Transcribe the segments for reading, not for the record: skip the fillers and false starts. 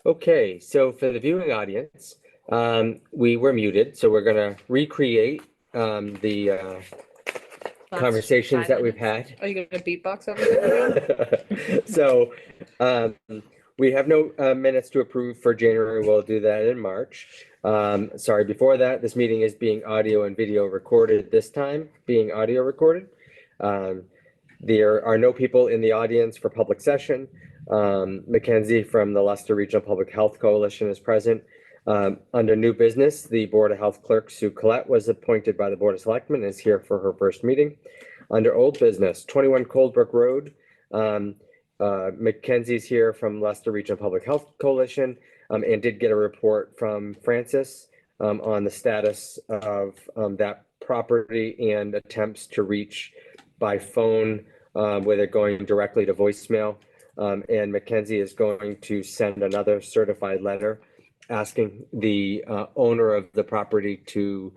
Okay, so for the viewing audience, we were muted, so we're gonna recreate the Last conversations 5 that we've minutes. had. Are you gonna beatbox over there? So we have no minutes to approve for January. We'll do that in March. Sorry, before that, this meeting is being audio and video recorded this time, being audio recorded. There are no people in the audience for public session. Mackenzie from the Leicester Regional Public Health Coalition is present. Under new business, the Board of Health Clerk, Sue Collette, was appointed by the Board of Selectmen and is here for her first meeting. Under old business, 21 Coldbrook Road, Mackenzie's here from Leicester Regional Public Health Coalition, and did get a report from Francis on the status of that property and attempts to reach by phone with it going directly to voicemail. And Mackenzie is going to send another certified letter asking the owner of the property to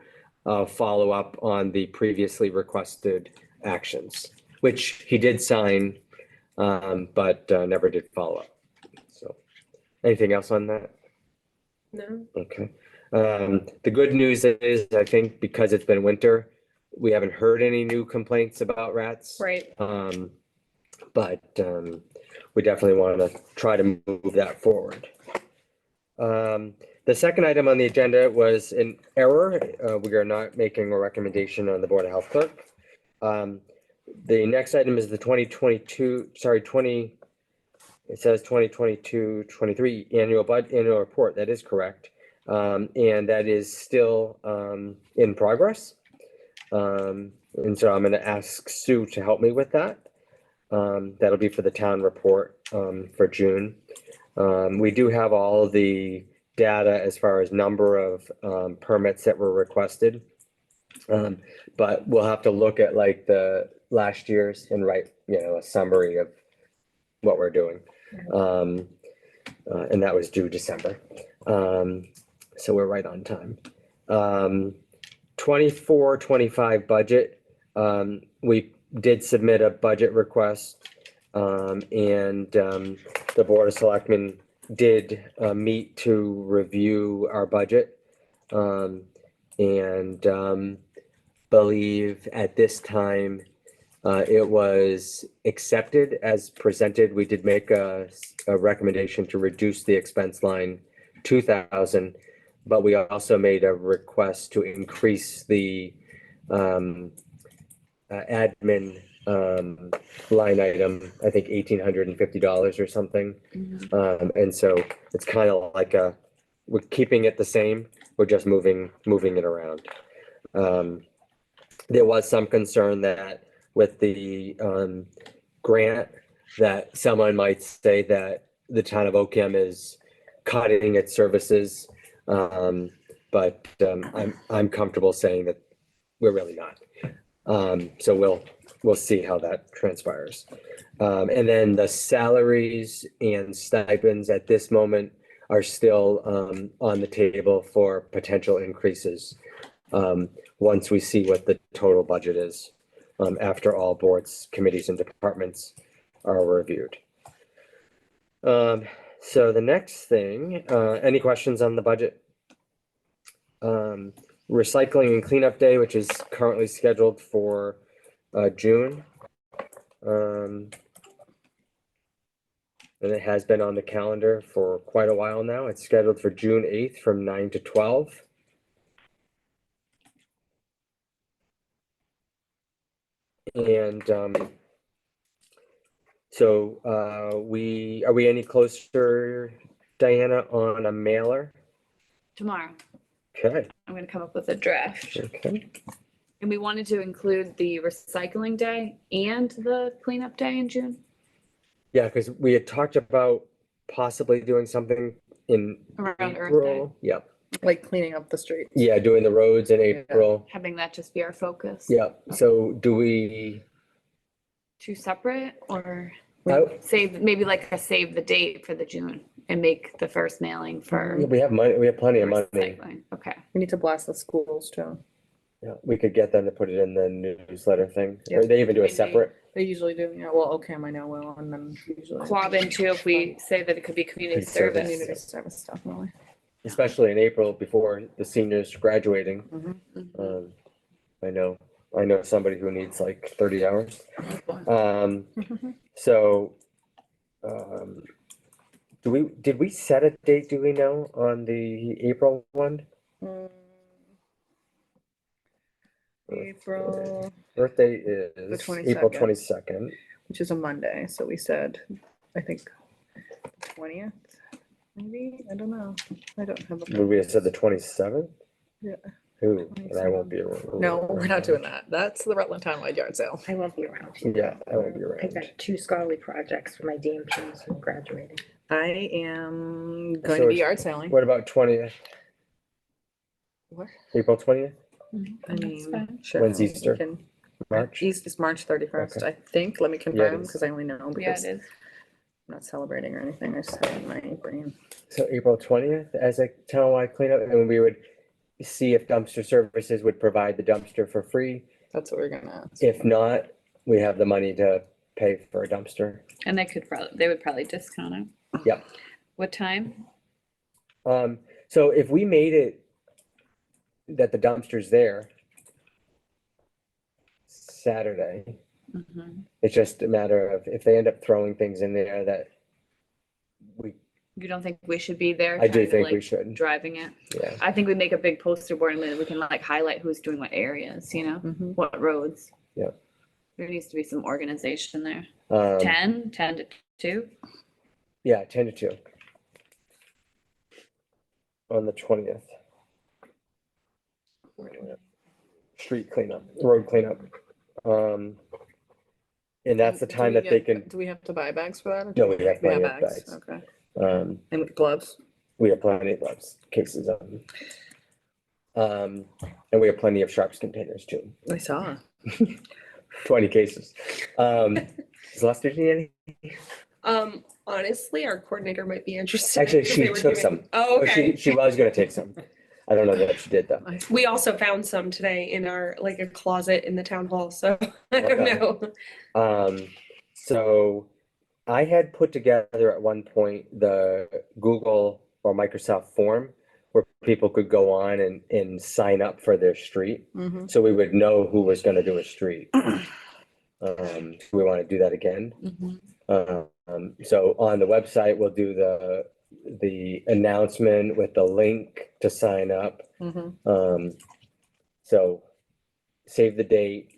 follow up on the previously requested actions, which he did sign, but never did follow up. So anything else on that? No. Okay. The good news is, I think because it's been winter, we haven't heard any new complaints about rats. Right. But we definitely want to try to move that forward. The second item on the agenda was an error. We are not making a recommendation on the Board of Health Clerk. The next item is the 2022, sorry, it says 2022-23 annual report. That is correct. And that is still in progress. And so I'm going to ask Sue to help me with that. That'll be for the town report for June. We do have all the data as far as number of permits that were requested. But we'll have to look at like the last year's and write, a summary of what we're doing. And that was due December. So we're right on time. 24-25 budget. We did submit a budget request, and the Board of Selectmen did meet to review our budget, and believe at this time it was accepted as presented. We did make a recommendation to reduce the expense line 2,000, but we also made a request to increase the admin line item, I think $1,850 or something. And so it's kind of like we're keeping it the same. We're just moving it around. There was some concern that with the grant that someone might say that the town of Oakham is cutting its services. But I'm comfortable saying that we're really not. So we'll see how that transpires. And then the salaries and stipends at this moment are still on the table for potential increases once we see what the total budget is after all boards, committees, and departments are reviewed. So the next thing, any questions on the budget? Recycling and cleanup day, which is currently scheduled for June. And it has been on the calendar for quite a while now. It's scheduled for June 8th from 9 to 12. And so are we any closer, Diana, on a mailer? Tomorrow, Okay. I'm going to come up with a draft. Okay. And we wanted to include the recycling day and the cleanup day in June. Yeah, because we had talked about possibly doing something in Around Earth April. Day. Yep. Like cleaning up the streets. Yeah, doing the roads in April. Having that just be our focus. Yep. So do we? Two separate, or I- save, maybe like a save the date for the June and make the first mailing for We have money. We have plenty of money. recycling. Okay. We need to blast the schools too. Yeah, we could get them to put it in the newsletter thing, Yeah. or they even do a Maybe. separate. They usually do, yeah, well, OCAM I know will, and then usually. Quabbin too, if we say that it could be community Community service. service. Community service stuff, really. Especially in April before the seniors graduating. Mhm. Mhm. I know somebody who needs like 30 hours. Mm-hmm. So, did we set a date, do we know, on the April one? Mm. April, Birthday is April 22nd. 22nd. which is a Monday, so we said, I think, 20th, maybe, I don't know, I don't have. a Would we have said the 27th? Yeah. Ooh, and I won't be around. No, we're not doing that, that's the Rutland Townwide Yard Sale. I won't be around. Yeah, I won't be I've around. got two scholarly projects for my DMPs who are graduating. I am going So to be it's- yard selling. What about 20th, What? April 20th, I mean, sure. When's we Easter? can- March? East is March 31st, Okay. I think, let me confirm, is. because I only know Yeah, because it I'm is. not celebrating or anything, I just have it in my brain. So April 20th as a townwide cleanup, and we would see if dumpster services would provide the dumpster for free. That's what we're gonna ask. If not, we have the money to pay for a dumpster. And they would probably discount it. Yep. What time? So if we made it that the dumpster's there Saturday, Mhm. it's just a matter of if they end up throwing things in there that You don't think we should be there? I do trying to, think we like, should. Driving it? Yeah. I think we make a big poster board and then we can like highlight who's doing what areas, you know, Mhm. what roads. Yeah. There needs to be some organization there. Um, 10 to 2? Yeah, 10 to 2. On the 20th. Street cleanup, road cleanup. And that's the Do time we that they get- can, Do we have to buy bags for that? or No, do we have plenty of bags. Okay, um, and gloves? we have plenty of gloves, cases of them. And we have plenty of sharps containers too, I saw. 20 cases. Does Leicester need any? Honestly, our coordinator might be interested. Actually, because she they were took giving- some. Oh, Or okay. she was gonna take some. I don't know that she did though. We also found some today in our, like a closet in the town hall, so I don't Okay. know. So I had put together at one point the Google or Microsoft form where people could go on and sign up for their street. Mhm. So we would know who was gonna do a street. We want to do that again. So on the website, we'll do the announcement with the link to sign up. Mhm. So save the date.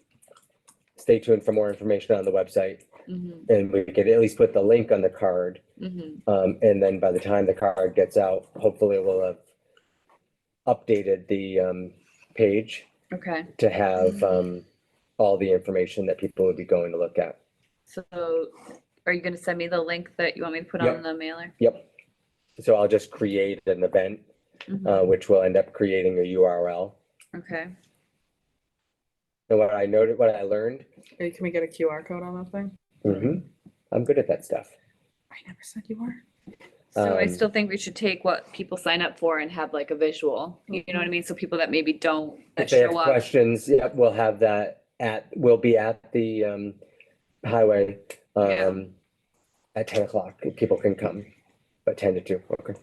Stay tuned for more information on the website, Mhm. and we could at least put the link on the card. Mhm. And then by the time the card gets out, hopefully we'll have updated the page Okay, to have all the information that people would be going to look at. so are you gonna send me the link that you want me to put Yep. on the mailer? Yep. So I'll just create an event, Mhm. which will end up creating a URL. Okay, And what I noted, what I learned, Hey, can we get a QR code on that thing? I'm good at that stuff. I never said you were. so I Um, still think we should take what people sign up for and have like a visual, you know what I mean? So people that maybe don't If they have show up. questions, yeah, we'll have that we'll be at the highway Yeah. at 10 o'clock. People can come, but 10 to 2, okay.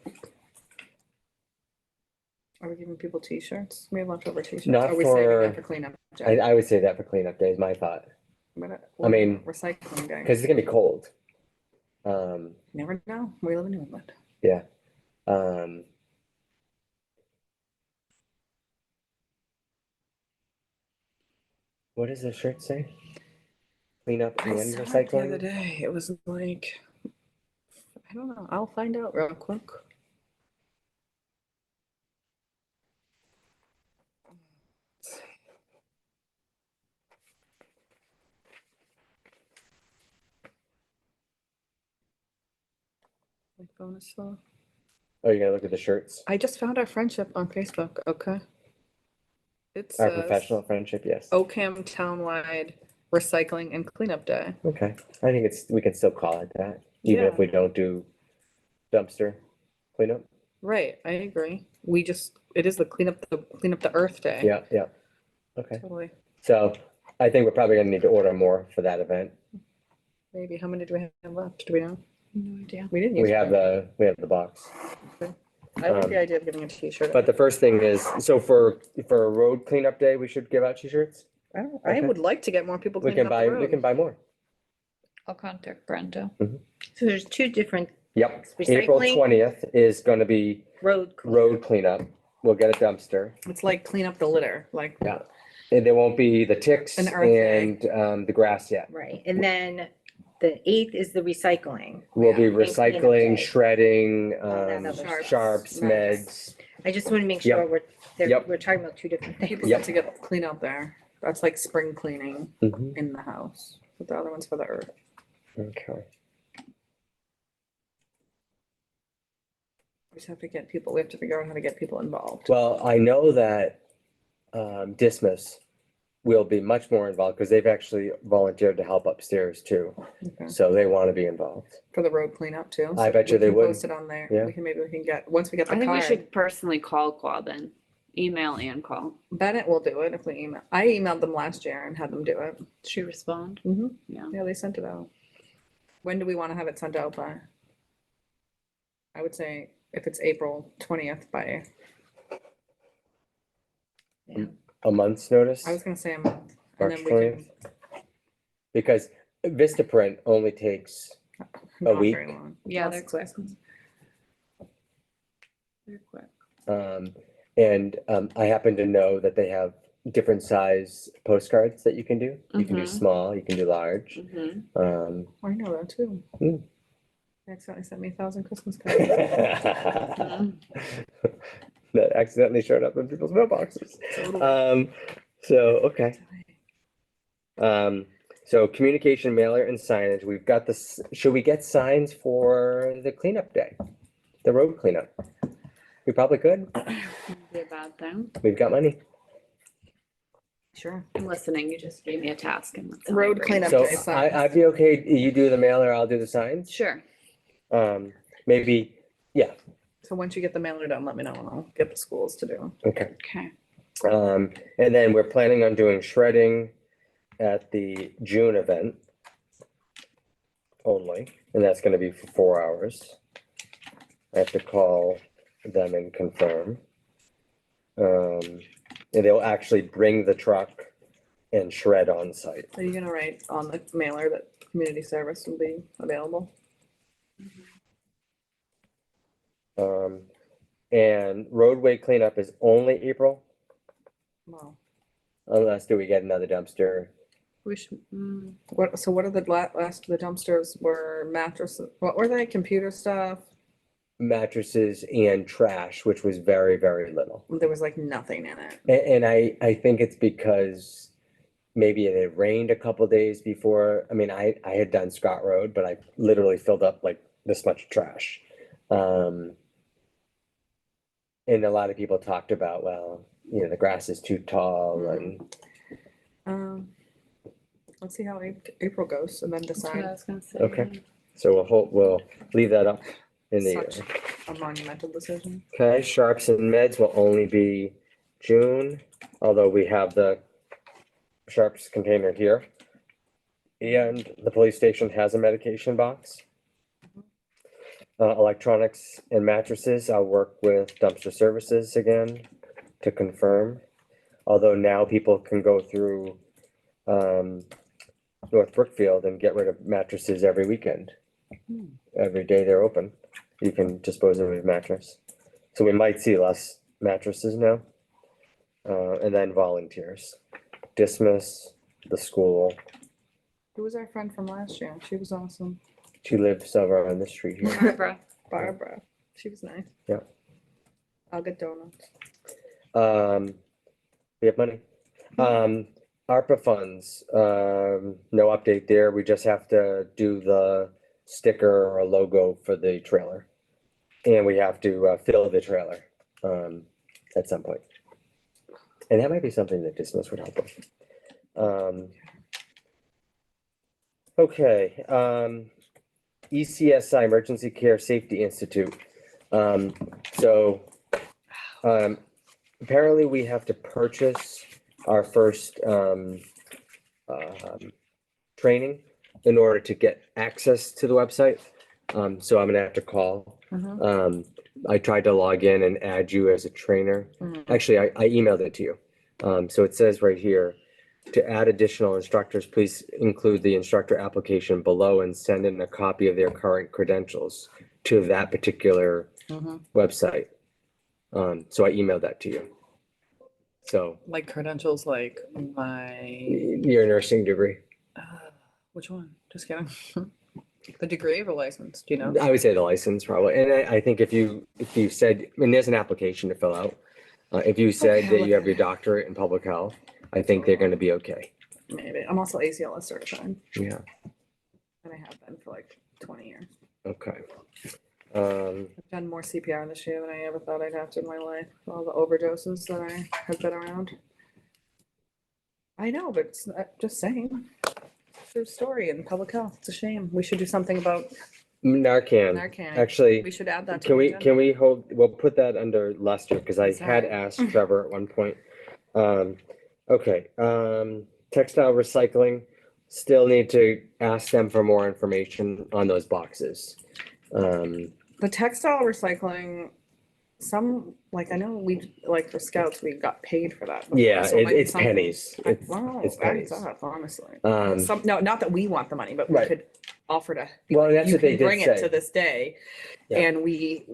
Are we giving people t-shirts? We have leftover t-shirts. Not Are we saving for- that for cleanup? Jen? I would say that for cleanup day is my thought, I mean, recycling day. because it's gonna be cold. Never know. We live in New England. Yeah. What does the shirt say? Clean up I and saw it the other recycling? day. It was like, I don't know. I'll find out real quick. Like bonus though. Oh, you're gonna look at the shirts? I just found our friendship on Facebook. Okay. It Our says professional friendship, yes. OCAM Townwide Recycling and Cleanup Day. Okay, I think we can still call it that, even if Yeah. we don't do dumpster cleanup. Right, I agree. It is the clean up the Earth Day. Yeah, yeah. Okay, Totally. so I think we're probably gonna need to order more for that event. Maybe. How many do we have left? Do we know? No idea. We didn't use. We have the box. I like the um, idea of giving a t-shirt. But the first thing is, so for a road cleanup day, we should give out t-shirts? I okay. would like to get more people We cleaning can up the buy, we can road. buy more. I'll contact Brenda. So there's two different Yep, April Recycling. 20th is gonna be road. clean- road cleanup. We'll get a dumpster. It's like clean up the litter, like. Yeah. And there won't be the ticks An Earth Day. and the grass yet. Right, and then the 8th is the recycling. We'll be Yeah. And cleanup recycling, day. shredding, All that other Sharps, sharps, meds. I just want to make Yep. sure Yep. we're talking about two different things. People Yep. get to get clean out there. That's like spring cleaning Mhm. in the house. But the other one's for the earth. Okay. We just have to get people, we have to figure out how to get people involved. Well, I know that Dismiss will be much more involved because they've actually volunteered to help upstairs too. Okay. So they want to be involved. For the road cleanup too. I So bet you we they can would. Post it on there. Yeah. We can get, once we get the I think we card. should personally call then. Email and call. Bennett will do it if we email. I emailed them last year and had them do it. Did she respond? Mm-hmm. Yeah. Yeah, they sent it out. When do we want to have it sent out by? I would say if it's April 20th by, A month's notice? I was gonna say a month. And March then we can, 20th? Because Vistaprint only takes, not week. very long. Yeah, Plus they're quick. Christmas. Very quick. and I happen to know that they have different size postcards that you can do. You can do Mhm. small, you can do large. Mm-hmm. I know that too. Hmm. They accidentally sent me 1,000 Christmas cards. That accidentally showed up in people's mailboxes. Totally. So, okay. So communication mailer and signage, we've got this, should we get signs for the cleanup day? The road cleanup? We probably could. Wouldn't be a bad thing. We've got money. Sure. I'm listening. You just gave me a task and that's how I Road agree. cleanup. So day signs. I'd be okay, you do the mailer, I'll do the signs. Sure. Maybe, So once you get the mailer done, let me know and I'll get the schools to do. okay. Okay. And then we're planning on doing shredding at the June event only, and that's gonna be for 4 hours. I have to call them and confirm. And they'll actually bring the truck and shred on site. Are you gonna write on the mailer that community service will be available? And roadway cleanup is only April, Wow. unless do we get another dumpster? We should, So what are the last of the dumpsters were mattresses? What were they? Computer stuff? Mattresses and trash, which was very, very little. There was like nothing in it. And I think it's because maybe it had rained a couple days before. I mean, I had done Scott Road, but I literally filled up like this much trash. And a lot of people talked about, well, the grass is too tall and Let's see how April goes and then that's what I decide. was gonna say. Okay. so we'll leave that up in the Such year. a monumental decision. Okay, sharps and meds will only be June, although we have the sharps container here. And the police station has a medication box. Electronics and mattresses, I'll work with dumpster services again to confirm. Although now people can go through North Brookfield and get rid of mattresses every weekend. Every day they're open, you can dispose of a mattress. So we might see less mattresses now. And then volunteers, Dismiss, the school. Who was our friend from last year? She was awesome. She lives over on the street here. Barbara. Barbara. She was nice. Yeah. I'll get donuts. We have money. ARPA funds, no update there. We just have to do the sticker or logo for the trailer. And we have to fill the trailer at some point. And that might be something that Dismiss would help with. Okay, ECSI, Emergency Care Safety Institute. So apparently we have to purchase our first training in order to get access to the website. So I'm gonna have to call. Mhm. I tried to log in and add you as a trainer. Mhm. Actually, I emailed it to you. So it says right here, to add additional instructors, please include the instructor application below and send in a copy of their current credentials to that particular Mhm. website. So I emailed that to you. So Like credentials, like your nursing degree, which one? Just kidding. The degree or license, do you know? I would say the license probably. And I think if you said, I mean, there's an application to fill out. If you said Okay, that look you have at your it. doctorate in public health, I think they're gonna be okay. Maybe. I'm also ACLS certified, Yeah, and I have been for like 20 years. okay. I've done more CPR this year than I ever thought I'd have to in my life. All the overdoses that I have been around. I know, but it's not, just saying. True story in public health. It's a shame. We should do something about Narcan, Narcan. actually. We should add that to Can the we, agenda. can we hold, we'll put that under Leicester, because I had Sorry. asked Trevor at one point. Okay, textile recycling, still need to ask them for more information on those boxes. The textile recycling, like I know we, like for scouts, we got paid for that. before, Yeah, so it might be it's something- pennies. It's, Wow, it's adds pennies. up, honestly. Um, No, not that we want the money, but we Right. could offer to, well, that's you what they can did bring it to say. this day Yeah. and we,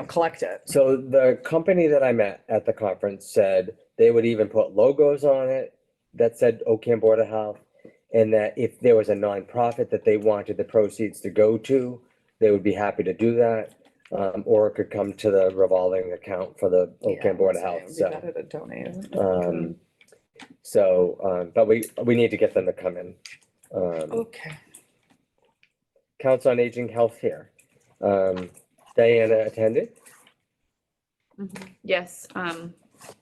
collect it. So the company that I met at the conference said they would even put logos on it that said Ocam Board of Health. And that if there was a nonprofit that they wanted the proceeds to go to, they would be happy to do that. Or it could come to the revolving account for the Yeah, Ocam Board of I'd say Health, it would be so. better to donate it if we Um, could. But we need to get them to come in. Okay. Council on Aging Healthcare. Diana attended. Yes,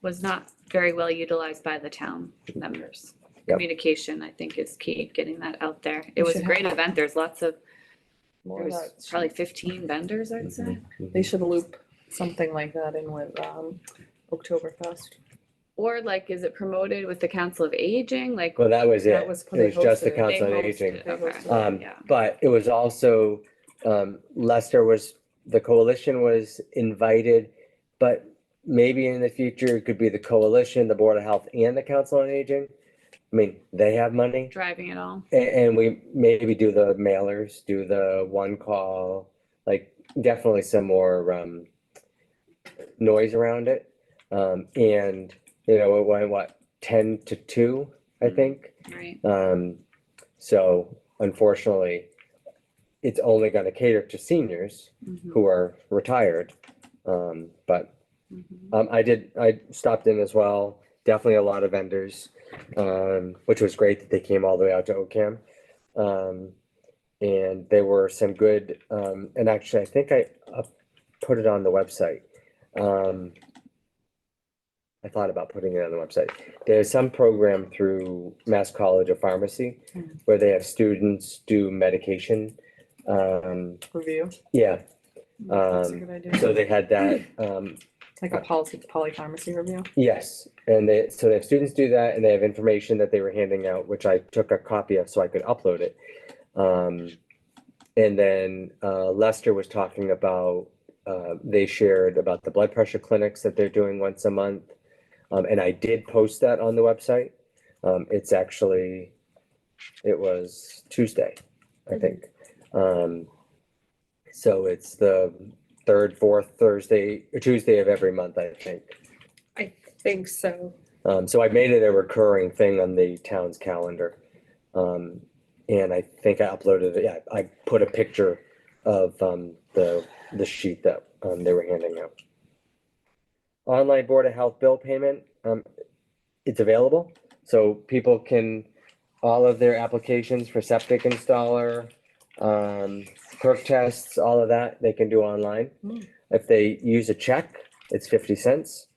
was not very well utilized by the town members. Yep. Communication, I think, is key, getting that out there. It We was a should great have- event. There's lots of, More there of was that. probably 15 vendors, I'd say. They should loop something like that in with Oktoberfest. Or like, is it promoted with the Council of Aging? Like, Well, that was it. That It was- was they just the hosted it. Council on They Aging. hosted it, They okay. hosted Yeah. But it was also, Leicester was, the coalition was invited, but maybe in the future, it could be the coalition, the Board of Health and the Council on Aging. I mean, they have money Driving it all. and we maybe do the mailers, do the one call, like definitely some more, noise around it. And, it went, what, 10 to 2, I Mhm. think. Right. So unfortunately, it's only gonna cater to seniors Mhm, who are retired. But mhm. I stopped in as well, definitely a lot of vendors, which was great that they came all the way out to Ocam. And there were some good, and actually, I think I put it on the website. I thought about putting it on the website. There's some program through Mass College of Pharmacy Mhm. where they have students do medication. Review. Yeah, That's a good idea. so they had that, Like a polypharmacy review. yes, and so they have students do that and they have information that they were handing out, which I took a copy of so I could upload it. And then Leicester was talking about, they shared about the blood pressure clinics that they're doing once a month. And I did post that on the website. It's actually, it was Tuesday, I think. So it's the third, fourth Thursday, or Tuesday of every month, I think. I think so. So I made it a recurring thing on the town's calendar. And I think I uploaded it, yeah, I put a picture of the sheet that they were handing out. Online Board of Health bill payment, it's available, so people can, all of their applications for septic installer, perk tests, all of that, they can do online. Mm. If they use a check, it's 50 cents.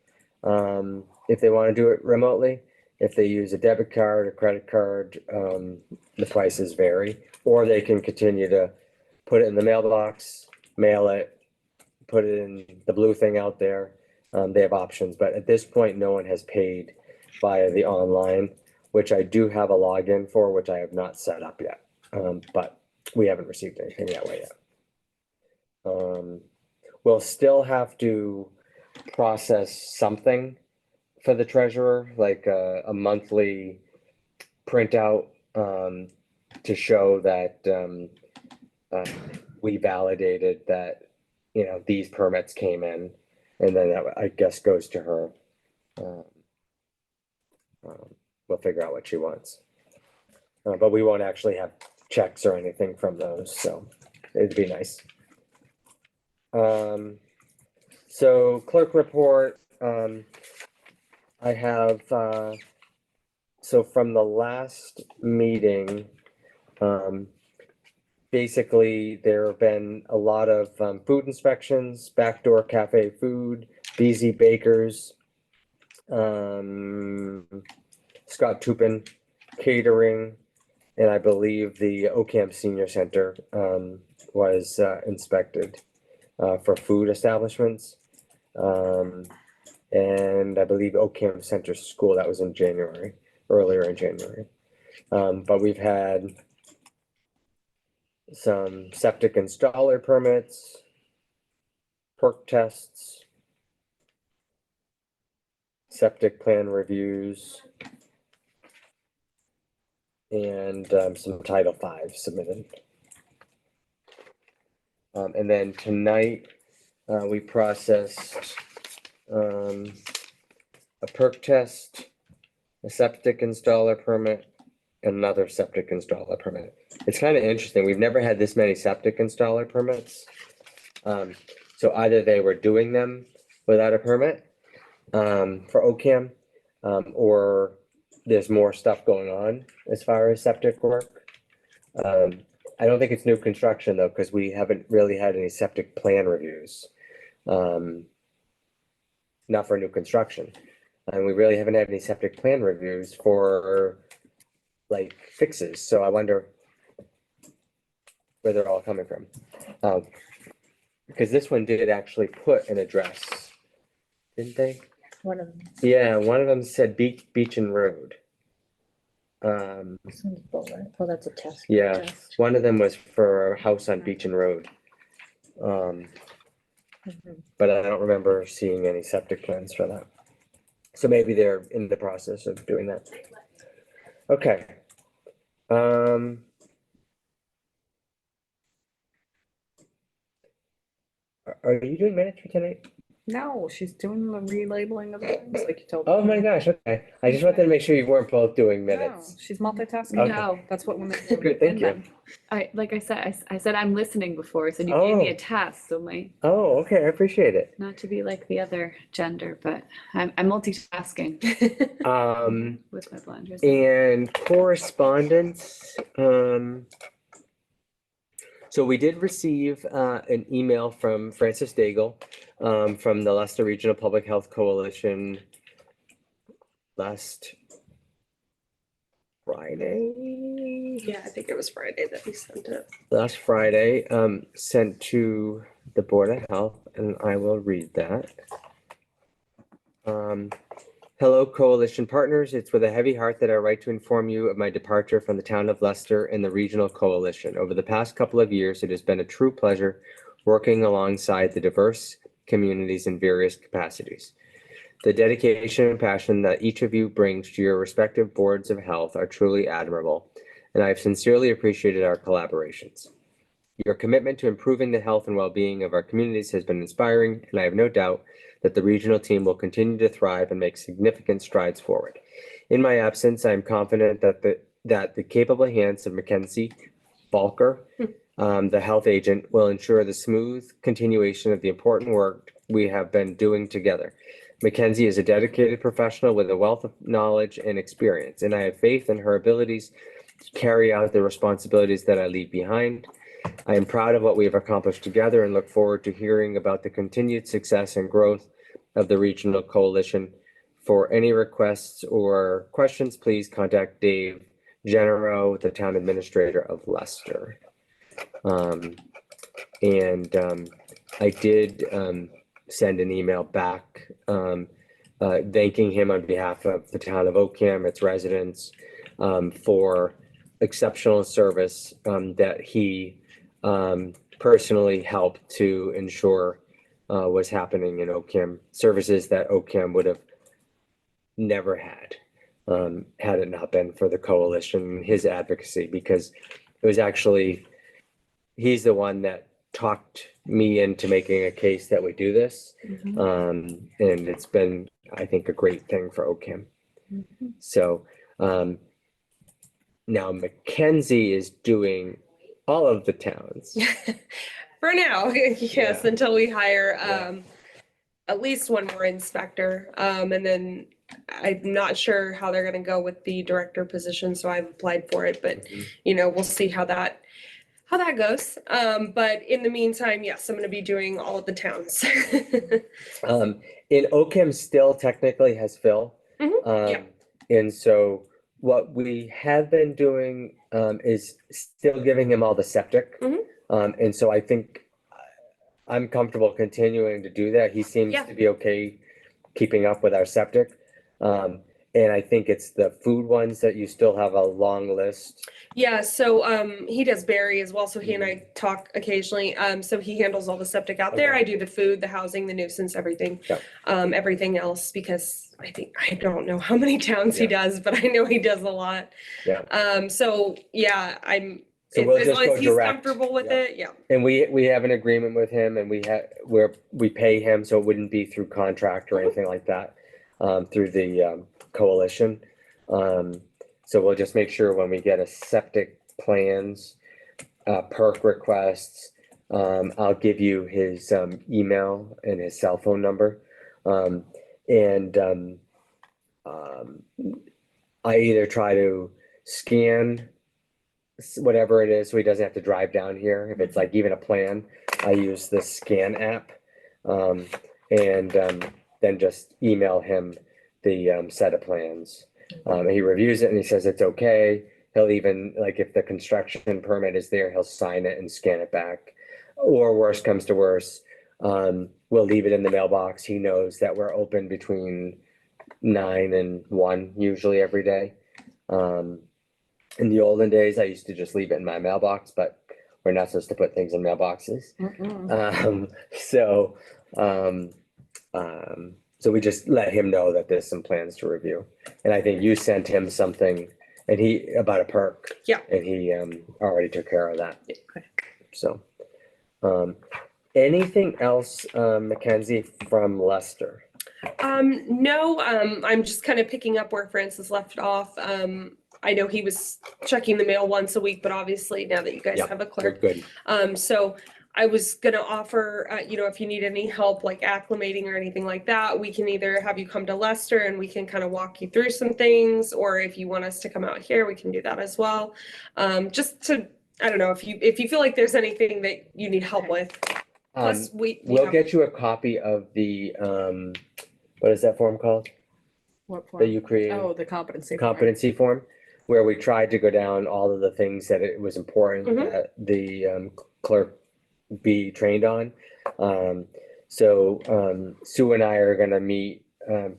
If they want to do it remotely, if they use a debit card or credit card, the prices vary. Or they can continue to put it in the mailbox, mail it, put it in the blue thing out there. They have options, but at this point, no one has paid via the online, which I do have a login for, which I have not set up yet. But we haven't received anything that way yet. We'll still have to process something for the treasurer, like a monthly printout to show that we validated that, these permits came in, and then that, I guess, goes to her. We'll figure out what she wants. But we won't actually have checks or anything from those, so it'd be nice. So clerk report, I have, so from the last meeting, basically there have been a lot of food inspections, backdoor cafe food, BZ Bakers, Scott Tupin Catering, and I believe the Ocam Senior Center was inspected for food establishments. And I believe Ocam Center School, that was in January, earlier in January. But we've had some septic installer permits, perk tests, septic plan reviews, and some Title V submitted. And then tonight, we processed a perk test, a septic installer permit, and another septic installer permit. It's kind of interesting. We've never had this many septic installer permits. So either they were doing them without a permit for OCAM, or there's more stuff going on as far as septic work. I don't think it's new construction though, because we haven't really had any septic plan reviews. Not for new construction. And we really haven't had any septic plan reviews for like fixes. So I wonder where they're all coming from. Because this one did actually put an address, didn't they? One of them. Yeah, one of them said Beach and Road. This one's Bowler. Oh, that's a test. Yeah. Test. One of them was for a house on Beach and Road. Mhm. But I don't remember seeing any septic plans for that. So maybe they're in the process of doing that. Okay. Are you doing minutes for tonight? No, she's doing the relabeling of things like you told. Oh me. my gosh, okay. I just wanted to make sure you weren't both doing No, minutes. she's multitasking. Okay. No. That's what women Good, do. thank you. And like I said, I said I'm listening before, so you gave me a Oh. task, so Oh, okay, I appreciate it. not to be like the other gender, but I'm multitasking with my blenders. And correspondence, so we did receive an email from Francis Daigle from the Leicester Regional Public Health Coalition last Friday. Yeah, I think it was Friday that we sent it. Last Friday, sent to the Board of Health, and I will read that. Hello, coalition partners. It's with a heavy heart that I write to inform you of my departure from the town of Leicester and the regional coalition. Over the past couple of years, it has been a true pleasure working alongside the diverse communities in various capacities. The dedication and passion that each of you brings to your respective boards of health are truly admirable, and I have sincerely appreciated our collaborations. Your commitment to improving the health and well-being of our communities has been inspiring, and I have no doubt that the regional team will continue to thrive and make significant strides forward. In my absence, I am confident that the capable hands of Mackenzie Falker, the health agent, will ensure the smooth continuation of the important work we have been doing together. Mackenzie is a dedicated professional with a wealth of knowledge and experience, and I have faith in her abilities to carry out the responsibilities that I leave behind. I am proud of what we have accomplished together and look forward to hearing about the continued success and growth of the regional coalition. For any requests or questions, please contact Dave Genero, the town administrator of Leicester. I did send an email back thanking him on behalf of the town of Oakham, its residents, for exceptional service that he personally helped to ensure was happening in Oakham, services that Oakham would have never had had it not been for the coalition, his advocacy, because it was actually, he's the one that talked me into making a case that we do this. And it's been, I think, a great thing for Oakham. So now Mackenzie is doing all of the towns. For now, yes, Yeah. until we hire Yeah. at least one more inspector. And then I'm not sure how they're gonna go with the director position, so I've applied for it, but we'll see how that goes. But in the meantime, yes, I'm gonna be doing all of the towns. In Oakham still technically has Phil. Yeah. And so what we have been doing is still giving him all the septic. And so I think I'm comfortable continuing to do that. He seems Yeah. to be okay keeping up with our septic. And I think it's the food ones that you still have a long list. Yeah, so he does Barry as well, so he and I talk occasionally. So he handles all the septic out there. Okay. I do the food, the housing, the nuisance, everything. Yeah. Everything else, because I don't know how many towns he does, but I know he does a lot. Yeah. So yeah, So we'll as just long go as he's direct. comfortable with Yeah. it, yeah. And we have an agreement with him and we pay him, so it wouldn't be through contract or anything like that, through the coalition. So we'll just make sure when we get a septic plans, perk requests, I'll give you his email and his cell phone number. I either try to scan whatever it is, so he doesn't have to drive down here. If it's like even a plan, I use the scan app. And then just email him the set of plans. He reviews it and he says it's okay. He'll even, like, if the construction permit is there, he'll sign it and scan it back. Or worst comes to worst, we'll leave it in the mailbox. He knows that we're open between 9 and 1 usually every day. In the olden days, I used to just leave it in my mailbox, but we're not supposed to put things in mailboxes. So we just let him know that there's some plans to review. And I think you sent him something and about a perk. Yeah. And he already took care of that. Okay. So anything else, Mackenzie, from Leicester? No, I'm just kind of picking up where Francis left off. I know he was checking the mail once a week, but obviously now that you guys Yeah, have a We're clerk. good. So I was gonna offer, if you need any help like acclimating or anything like that, we can either have you come to Leicester and we can kind of walk you through some things, or if you want us to come out here, we can do that as well. Just to, I don't know, if you feel like there's anything that you need help with. Plus, We'll get you a copy of the, what is that form called What that form? you created? Oh, the competency. form. Competency form, where we tried to go down all of the things that it was important that the clerk be trained on. So Sue and I are gonna meet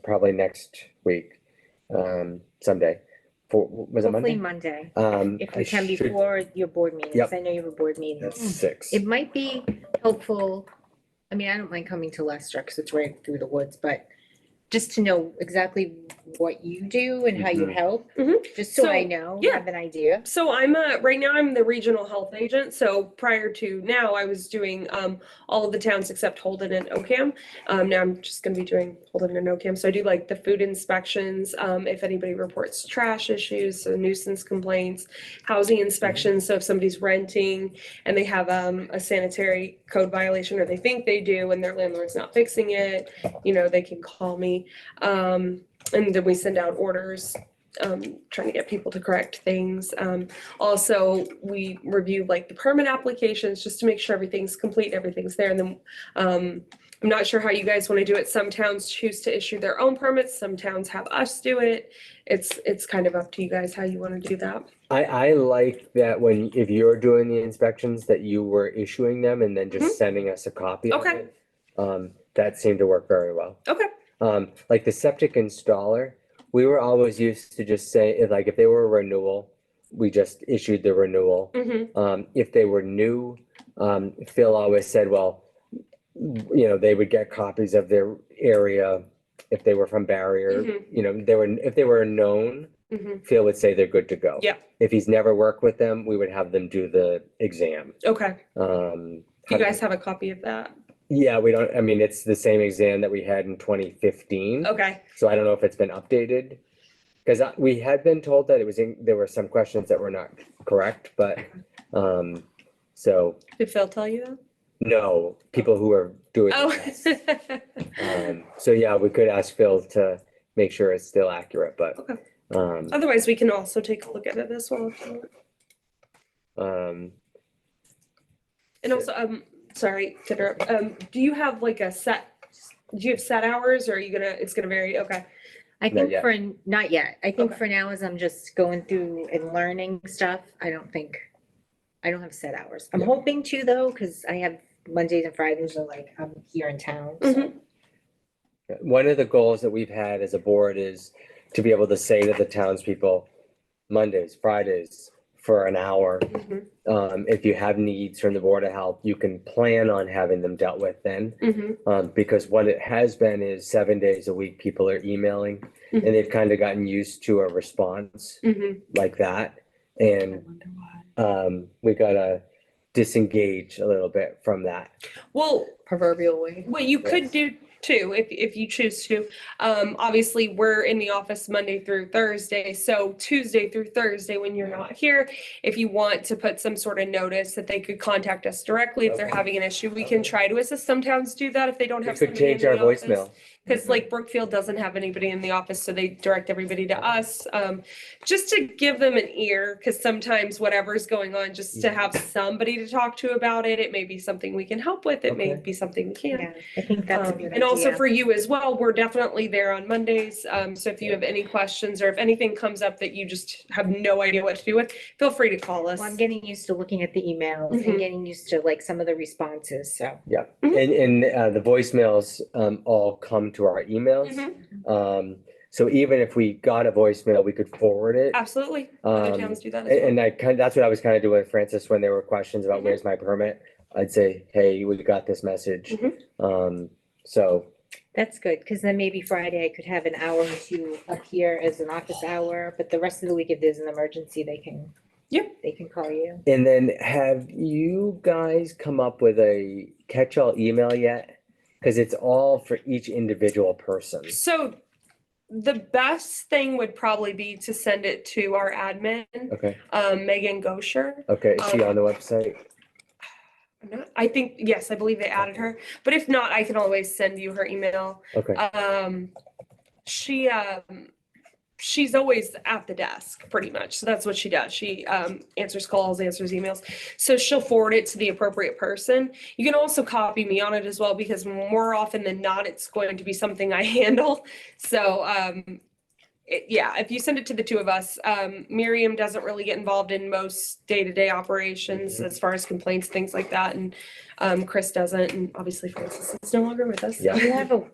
probably next week, someday. Was it Hopefully Monday? Monday, if I we can should- before your board meetings. Yep. I know you have a board meeting. That's 6. It might be helpful. I mean, I don't mind coming to Leicester because it's right through the woods, but just to know exactly what you do and how you Mhm. help, Mhm. just so I So, know, yeah. have an idea. So I'm right now I'm the regional health agent. So prior to now I was doing all of the towns except Holden and Oakham. Now I'm just gonna be doing Holden and Oakham. So I do like the food inspections, if anybody reports trash issues, so nuisance complaints, housing inspections. So if somebody's renting and they have a sanitary code violation or they think they do and their landlord's not fixing it, they can call me. And then we send out orders, trying to get people to correct things. Also, we review like the permit applications just to make sure everything's complete, everything's there. And then I'm not sure how you guys want to do it. Some towns choose to issue their own permits. Some towns have us do it. It's kind of up to you guys how you want to do that. I like that if you're doing the inspections, that you were issuing them and then just sending us a copy of Okay. it. That seemed to work very well. Okay. Like the septic installer, we were always used to just say, like, if they were a renewal, we just issued the renewal. If they were new, Phil always said, well, they would get copies of their area if they were from Barrier, if they were known, Phil would say they're good to go. Yeah. If he's never worked with them, we would have them do the exam. Okay. Um, Do you guys have a copy of that? Yeah, we don't, I mean, it's the same exam that we had in 2015. Okay. So I don't know if it's been updated. Because we had been told that there were some questions that were not correct, but, so, Did Phil tell you that? no, people who are doing Oh. this. So yeah, we could ask Phil to make sure it's still accurate, but, Okay. Otherwise, we can also take a look at it as well. if you want. And also, sorry to interrupt. Do you have like do you have set hours or are you it's gonna vary? Okay. I Not think yet. not yet. I think Okay. for now, as I'm just going through and learning stuff, I don't have set hours. I'm Yeah. hoping to though, because I have Mondays and Fridays are like, I'm here in town. So one of the goals that we've had as a board is to be able to say to the townspeople, Mondays, Fridays, for an hour, if you have needs from the Board of Health, you can plan on having them dealt with then. Because what it has been is 7 days a week, people are emailing and they've kind of gotten used to a response like that. And we gotta disengage a little bit from that. Well, Proverbially. what you could do too, if you choose to, obviously we're in the office Monday through Thursday. So Tuesday through Thursday, when you're not here, if you want to put some sort of notice that they could contact us directly if they're Okay. having an issue, we can try to assist. Some towns do that if they don't We have could somebody in change our the office. voicemail. Because like Brookfield doesn't have anybody in the office, so they direct everybody to us, just to give them an ear, because sometimes whatever's going on, just to have somebody to talk to about it, it may be something we can help with, it may Okay. be something we can't. yeah, I think that's a good idea. And also for you as well, we're definitely there on Mondays, so if you have any questions or if anything comes up that you just have no idea what to do with, feel free to call us. Well, I'm getting used to looking at the emails Mhm. and getting used to like some of the responses, so. Yeah, and the voicemails all come to our emails. Mhm. So even if we got a voicemail, we could forward it. Absolutely, other Um, towns do that as well. And that's what I was kind of doing with Francis when there were questions about Mhm. where's my permit. I'd say, hey, we got this message. Mhm. So, That's good, because then maybe Friday I could have an hour or two up here as an office hour, but the rest of the week, if there's an emergency, they can. Yep. They can call you. and then have you guys come up with a catch-all email yet? Because it's all for each individual person. So the best thing would probably be to send it to our admin, Okay, Megan Gosher. okay, is she on the website? I think, yes, I believe they added her, but if not, I can always send you her email. Okay, She's always at the desk pretty much. So that's what she does. She answers calls, answers emails. So she'll forward it to the appropriate person. You can also copy me on it as well, because more often than not, it's going to be something I handle. So yeah, if you send it to the two of us, Miriam doesn't really get involved in most day-to-day operations as far as complaints, things like that. And Chris doesn't, and obviously Francis is no longer with us. Yeah. Do you have do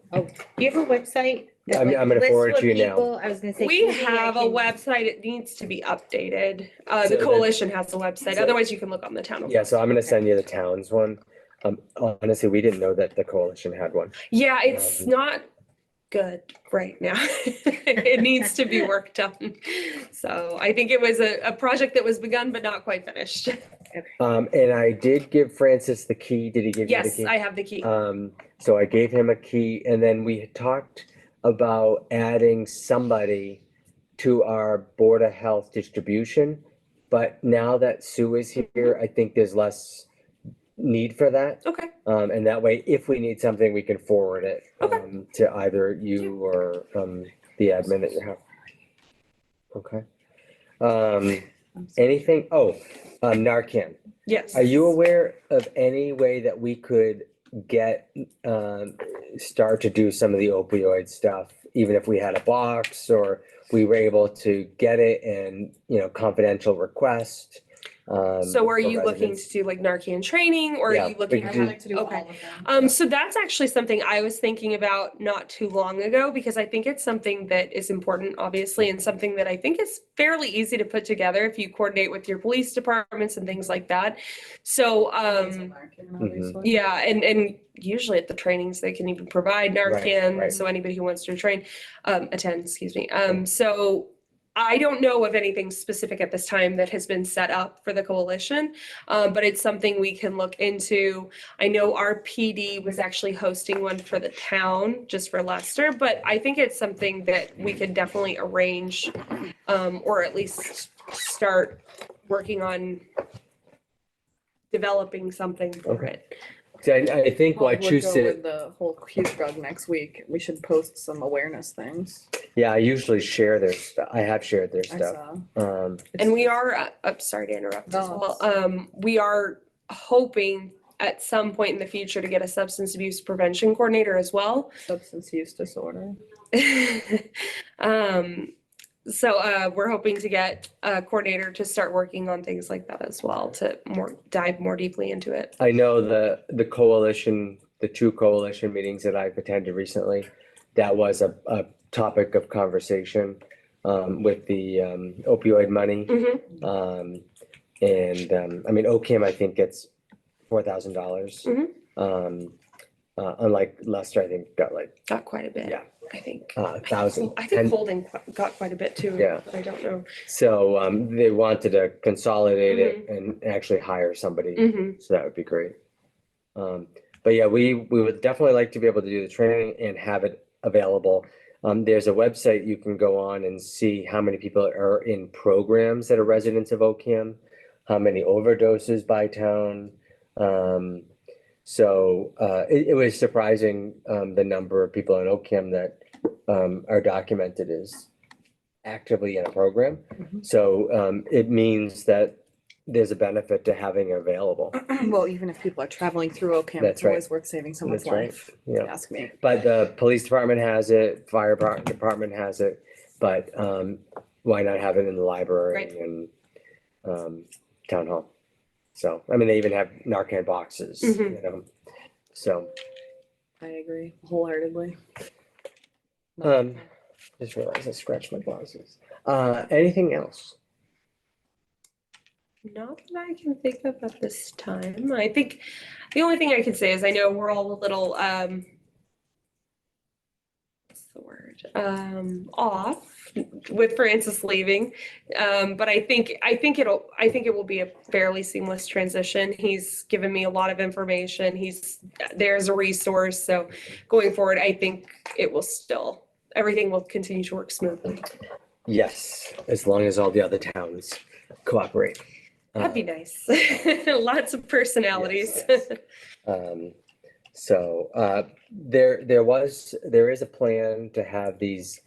you have a website? that, I'm like, gonna lists forward what to you now. people- I was gonna say. We maybe I have a can- website. It needs to be updated. So The then- coalition has a website. so- Otherwise, you can look on the town. yeah, so I'm gonna send you the town's one. Honestly, we didn't know that the coalition had one. Yeah, it's not good right now. It needs to be worked on. So I think it was a project that was begun but not quite finished. And I did give Francis the key. Did he give you the Yes, key? I have the key. So I gave him a key, and then we had talked about adding somebody to our Board of Health distribution. But now that Sue is here, I think there's less need for that. Okay, And that way, if we need something, we can forward it Okay. to either you or the admin at your house. Okay. Anything? Oh, Narcan. yes. Are you aware of any way that we could get, start to do some of the opioid stuff, even if we had a box or we were able to get it and, confidential request? So are for you looking residents. to do like Narcan training or Yeah, are you looking we I could would to? like to do all Okay. of them. So that's actually something I was thinking about not too long ago, because I think it's something that is important, obviously, and something that I think is fairly easy to put together if you coordinate with your police departments and things like that. So, Obviously. yeah, and usually at the trainings, they can even provide Narcan, right. so anybody who wants to attend, excuse me. So I don't know of anything specific at this time that has been set up for the coalition, but it's something we can look into. I know our PD was actually hosting one for the town, just for Leicester, but I think it's something that we could definitely arrange, or at least start working on developing something for Okay. it. So I think Well, what we'll you go said, with the whole huge drug next week. We should post some awareness things. yeah, I usually share their stuff. I have shared their I stuff. saw. And we are, I'm sorry to interrupt as No, well. We are hoping at some point in the future to get a substance abuse prevention coordinator as well. Substance use disorder. So we're hoping to get a coordinator to start working on things like that as well, to dive more deeply into it. I know the coalition, the two coalition meetings that I've attended recently, that was a topic of conversation with the opioid money. Mhm. I mean, OCAM, I think gets $4,000. Unlike Leicester, I think got like, Got quite a bit, yeah, I think. 1,000. I think And Holden got quite a bit too. Yeah. I don't know. so they wanted to consolidate it and actually hire somebody. Mhm. So that would be great. But yeah, we would definitely like to be able to do the training and have it available. There's a website you can go on and see how many people are in programs that are residents of OCAM, how many overdoses by town. So it was surprising the number of people in OCAM that are documented as actively in a program. Mhm. So it means that there's a benefit to having it available. Well, even if people are traveling through Ocam, That's it's right. always worth saving someone's That's right. life. Yeah. Ask me. But the police department has it, fire department has it, but why not have it in the library Right. and town hall? So, I mean, they even have Narcan boxes, Mhm. you know, so. I agree wholeheartedly. Just realized I scratched my glasses. Anything else? Not that I can think of at this time. I think the only thing I could say is I know we're all a little what's the word? Off with Francis leaving. But I think it will be a fairly seamless transition. He's given me a lot of information. There's a resource. So going forward, I think everything will continue to work smoothly. Yes, as long as all the other towns cooperate. That'd be nice. Lots of personalities. Yes, So there is a plan to have these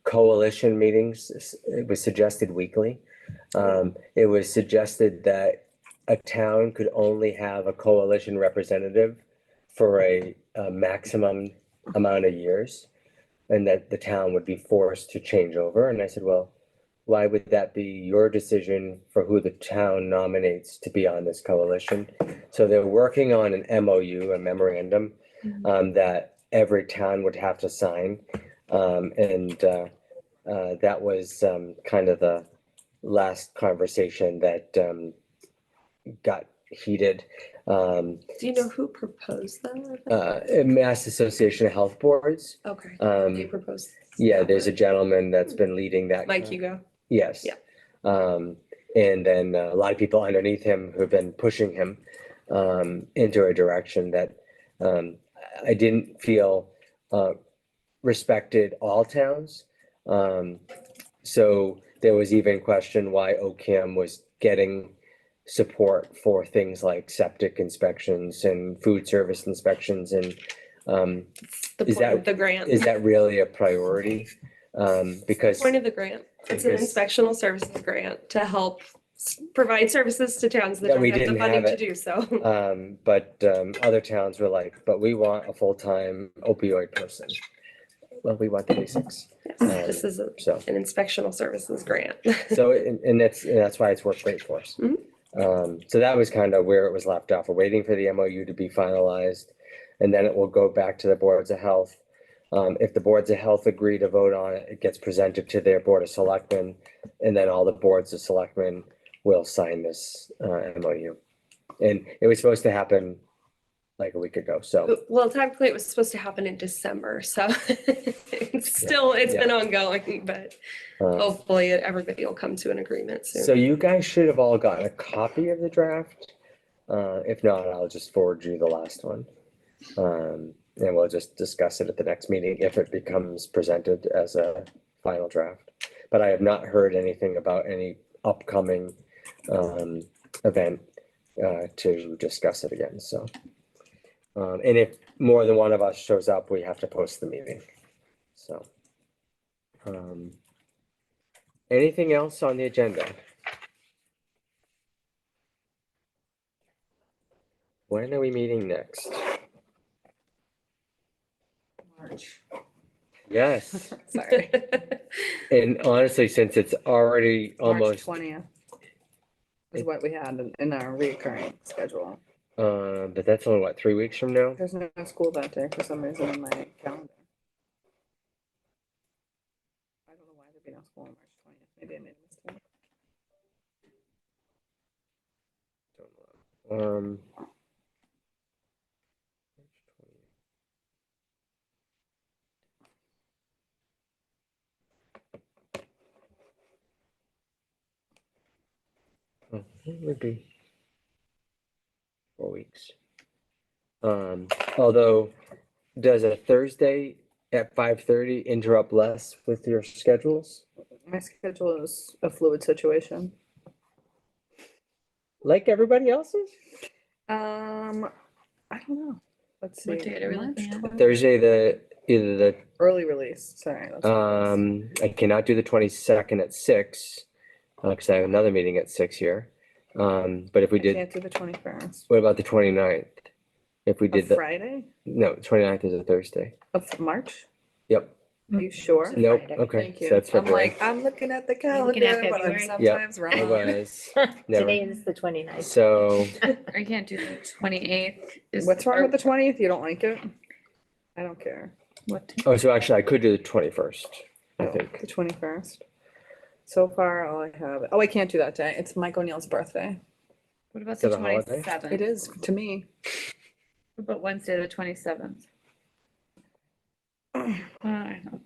coalition meetings. It was suggested weekly. It was suggested that a town could only have a coalition representative for a maximum amount of years, and that the town would be forced to change over. And I said, well, why would that be your decision for who the town nominates to be on this coalition? So they're working on an MOU, a memorandum, that every town would have to sign. That was kind of the last conversation that got heated. Do you know who proposed that? Mass Association of Health Boards. Okay. Um, They proposed. Yeah, there's a gentleman that's been leading that. Mike Hugo. Yes. Yeah. And then a lot of people underneath him who've been pushing him into a direction that I didn't feel respected all towns. So there was even question why OCAM was getting support for things like septic inspections and food service inspections. And The Is point that- of the grant. is that really a priority? Because Point of the grant. It's an Because- inspectional services grant to help provide services to towns that That don't we have the didn't funding have to it. do so. but other towns were like, but we want a full-time opioid person. well, we want the basics. Yes, this is So, an inspectional services grant. so, and that's why it's worked great for us. So that was kind of where it was left off. We're waiting for the MOU to be finalized, and then it will go back to the boards of health. If the boards of health agree to vote on it, it gets presented to their board of selectmen, and then all the boards of selectmen will sign this MOU. And it was supposed to happen like a week ago, so. Well, technically it was supposed to happen in December, so it's been ongoing, but hopefully everybody will come to an agreement soon. So you guys should have all gotten a copy of the draft. If not, I'll just forward you the last one. And we'll just discuss it at the next meeting if it becomes presented as a final draft. But I have not heard anything about any upcoming event to discuss it again, so. And if more than one of us shows up, we have to post the meeting, so. Anything else on the agenda? When are we meeting next? March. Yes, Sorry. and honestly, since it's already March almost, 20th is what we had in our recurring schedule. but that's only what, 3 weeks from now? There's no school that day for some reason in my calendar. I don't know why there'd be no school on March 20th. Maybe I made a mistake. Um. It would be 4 weeks. Although, does a Thursday at 5:30 interrupt less with your schedules? My schedule is a fluid situation. Like everybody else's? I don't know. Let's see. What date are we March looking at? 20th? Thursday, either the Early release. Sorry. that's what it is. I cannot do the 22nd at 6, because I have another meeting at 6 here. But if we I did, can't do the 21st. what about the 29th? If we did Of the, Friday no, 29th is a Thursday. of March? Yep, Are you sure? a nope, Friday. okay, Thank so you. that's I'm February. like, I'm looking at the looking at calendar, but I'm February? sometimes It wrong. was, never. Today is the 29th. So, I can't do the 28th. What's wrong with the 20th? You don't like it? I don't care. What? oh, so actually I could do the 21st, I No, think. The 21st. So far, all I have, oh, I can't do that day. It's Mike O'Neill's birthday. What about Is the that a holiday? 27th? It is to me. What about Wednesday, the 27th? I don't know.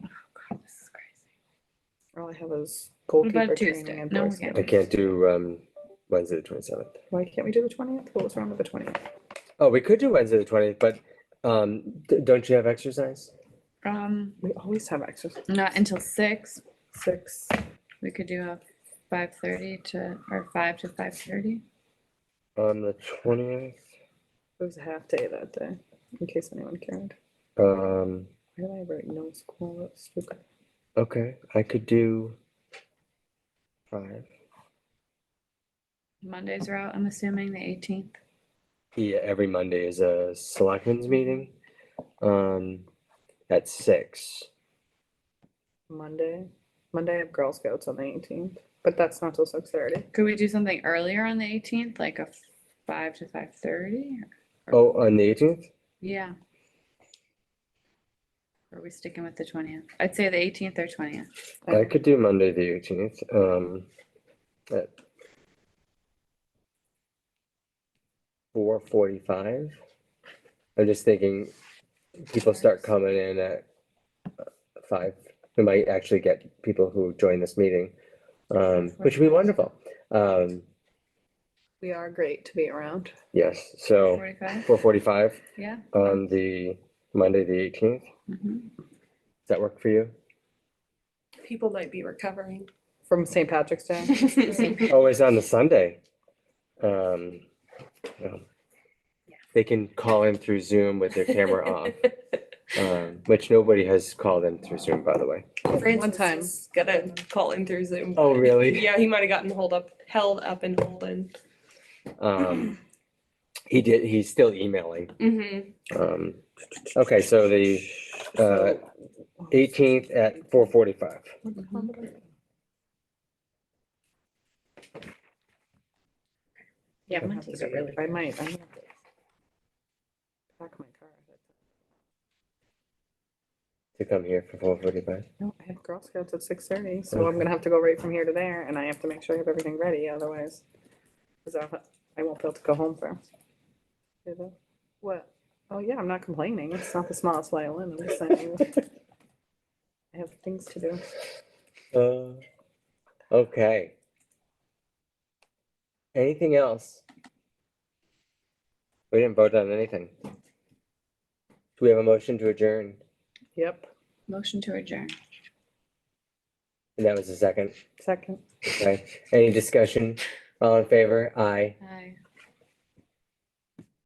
God, this is crazy. All I have is What about goalkeeper Tuesday? training and No, Boy we can't. I Scouts. can't do Wednesday the 27th. Why can't we do the 20th? What was wrong with the 20th? Oh, we could do Wednesday the 20th, but don't you have exercise? We always have exercise. Not until 6. 6. We could do a 5:30 to, or 5 to 5:30. On the 20th, It was a half day that day, in case anyone cared. um, Why did I write no school? That's stupid. okay, I could do 5. Mondays are out, I'm assuming, the 18th. Yeah, every Monday is a selectmen's meeting, at 6. Monday. Monday I have Girl Scouts on the 18th, but that's not till 6:30. Could we do something earlier on the 18th, like a 5 to 5:30? Oh, on the 18th? Yeah. Or are we sticking with the 20th? I'd say the 18th or 20th. I could do Monday the 18th, at 4:45. I'm just thinking people start coming in at 5. We might actually get people who join this meeting, which would be wonderful. We are great to be around. Yes, so 45? 4:45 Yeah. on the Monday, the 18th. Mhm. Does that work for you? People might be recovering. From St. Patrick's Day. Oh, it's on the Sunday. Well, they can call in through Zoom with their camera off, which nobody has called in through Zoom, by the way. Francis time. is gonna call in through Zoom. Oh, really? Yeah, he might have gotten held up and holding. He did, he's still emailing. Mm-hmm. Okay, so the, So 18th at 4:45. Yeah, Mondays are really I good. might. Pack my car. To come here for 4:45. No, I have Girl Scouts at 6:30, so I'm gonna have to go right from here to there, and I have to make sure I have everything ready, otherwise, because I won't be able to go home first. What? Oh, yeah, I'm not complaining. It's not the smallest violin. I'm just saying. I have things to do. Okay. Anything else? We didn't vote on anything. Do we have a motion to adjourn? Yep. Motion to adjourn. And that was the second. Second. Okay. Any discussion? All in favor? Aye. Aye.